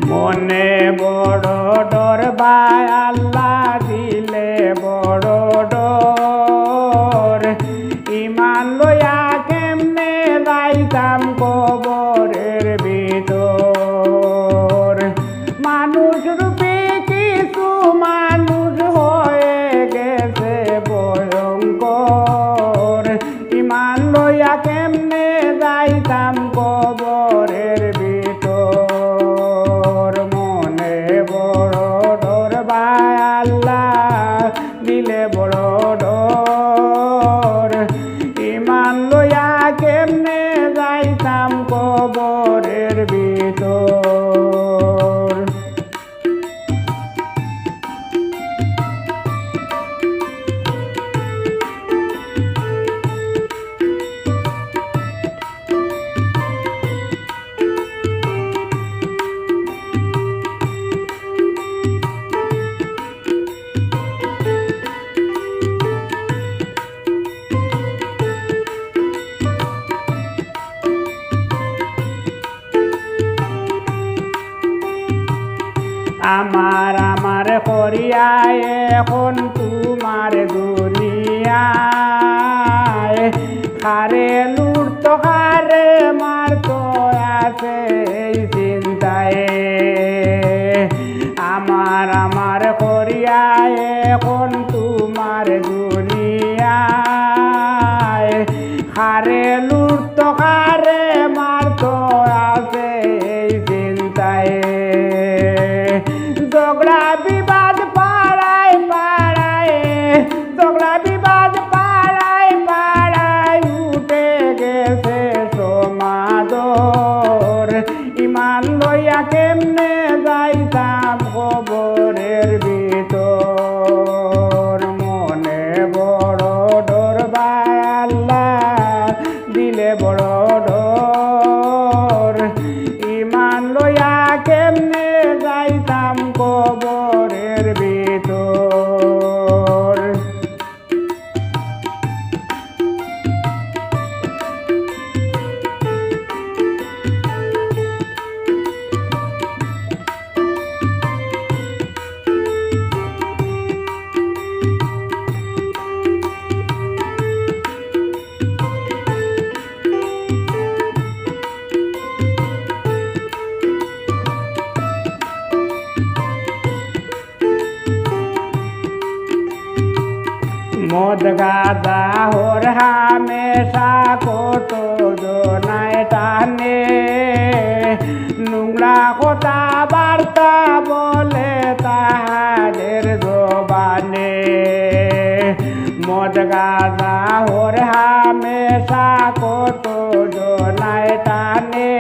মনে বড় ডর ভাই আল্লাহ দিলে বড় ডর ইমান লইয়া কেমনে যাইতাম কবরের ভিতর মানুষ রূপে কিছু মানুষ হয়ে গেছে ভয়ঙ্কর ইমান লইয়া কেমনে যাইতাম কবরের ভিতর মনে বড় ডর ভাই আল্লাহ দিলে বড় ডর ইমান লইয়া কেমনে যাইতাম কবরের ভিতর আমার করিয়া এখন তোমার দুনিয়ায় খারে লুট খারে মারত আছে এই চিন্তায় আমার করিয়া এখন তোমার দুনিয়ায় খারে লুট খারে মারত আছে এই চিন্তায় ঝগড়া বিবাদ পাড়ায় পাড়ায় ঝগড়া বিবাদ পাড়ায় পাড়ায় উঠে গেছে সমাদর ইমান লইয়া কেমনে যাইতাম কবরের ভিতর মনে বড় ডর ভাই আল্লাহ দিলে বড় ডর ইমান লইয়া কেমনে যাইতাম কবরের ভিতর মদ গাদা হর হামেশা কত জনায় টানে নোংরা কথা বার্তা বলে তাহাদের জবানে মদ গাদা হর হামেশা কত জনায় টানে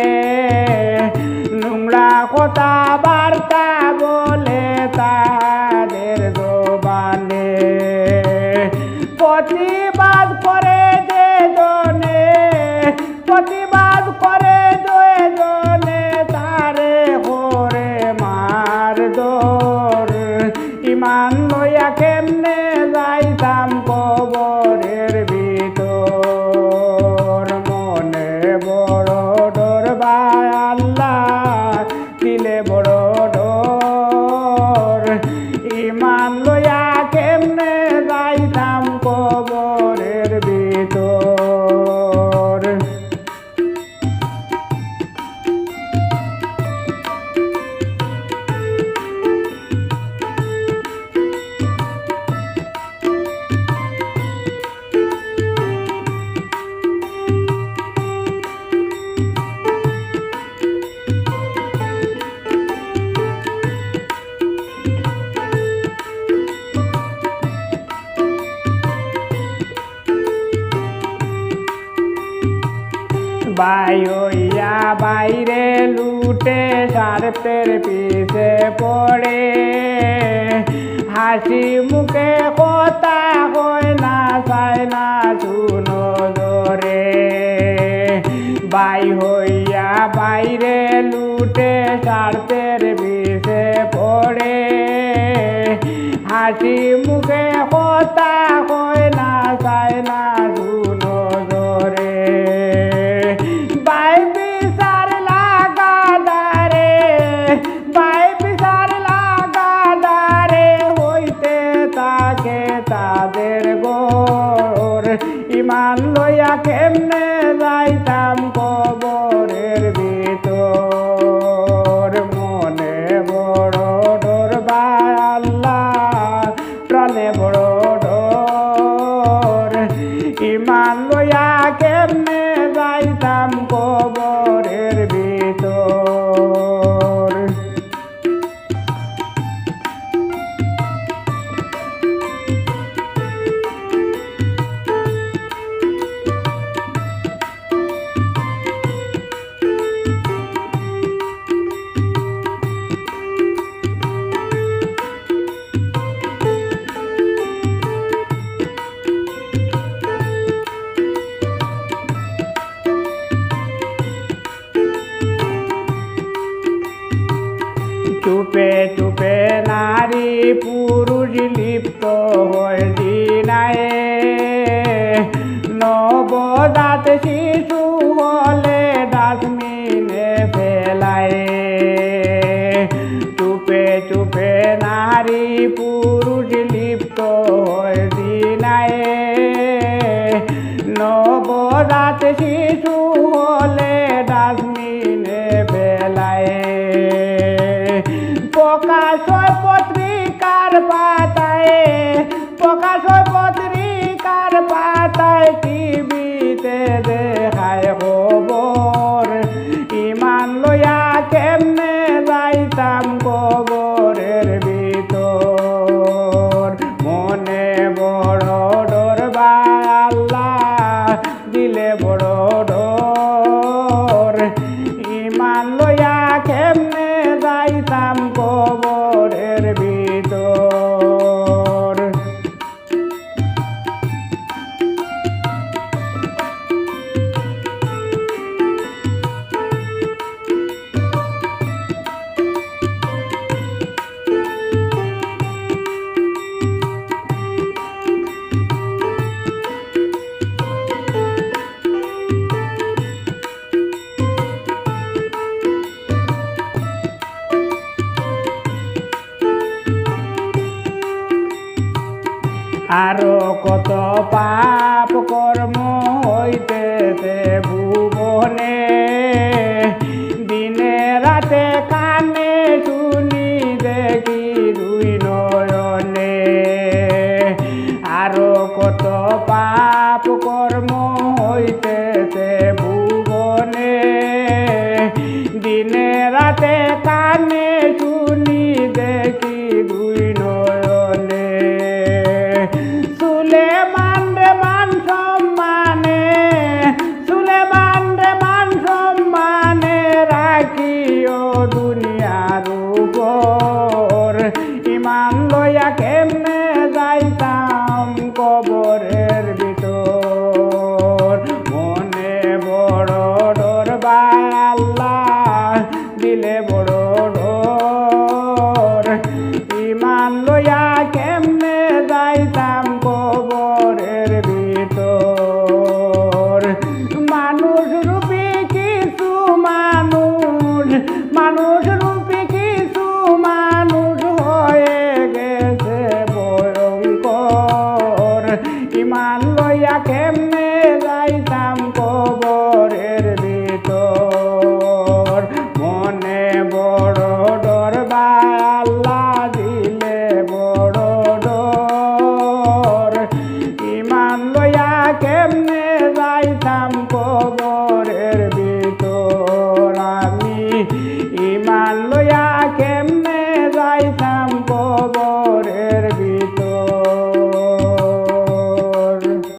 নোংরা কথা বার্তা বলে তাহাদের জবানে প্রতিবাদ করে যে জনে প্রতিবাদ করে জনে তারে করে মার দর ইমান লইয়া কেমনে যাইতাম কবরের ভিতর মনে বড় ডর ভাই আল্লাহ দিলে বড় ডর ইমান লইয়া কেমনে যাইতাম কবরের ভিতর বাইয়া বাইরে লুটে সার্পের পিছে পড়ে হাসি মুখে কথা হয় না চায় না শুনো ধরে বাই হইয়া বাইরে লুটে সার্পের পিছে পড়ে হাসি মুখে কথা হয় না চায় না শুনো ধরে চুপে চুপে নারী পুরুষ লিপ্ত হয় দিনায়ে নবজাত শিশু হলে ডাস্টবিনে ফেলায় চুপে চুপে নারী পুরুষ লিপ্ত হয় দিনায়ে নবজাত শিশু হলে ডাস্টবিনে ফেলায় প্রকাশ হয় পত্রিকার পাতায় প্রকাশ হয় পত্রিকার পাতায় টিভিতে দেখায় খবর ইমান লইয়া কেমনে যাইতাম কবরের ভিতর মনে বড় ডর বা আল্লাহ দিলে বড় ডর ইমান লইয়া কেমনে যাইতাম কবরের ভিতর আরো কত পাপ কর্ম হইতেছে ভুবনে দিনে রাতে কানে শুনি দেখি দুই নয়নে আরো কত পাপ কর্ম হইতেছে ভুবনে দিনে রাতে কানে শুনি দেখি দুই নয়নে সুলেমান রে মান সম্মানে রাখিও দুনিয়া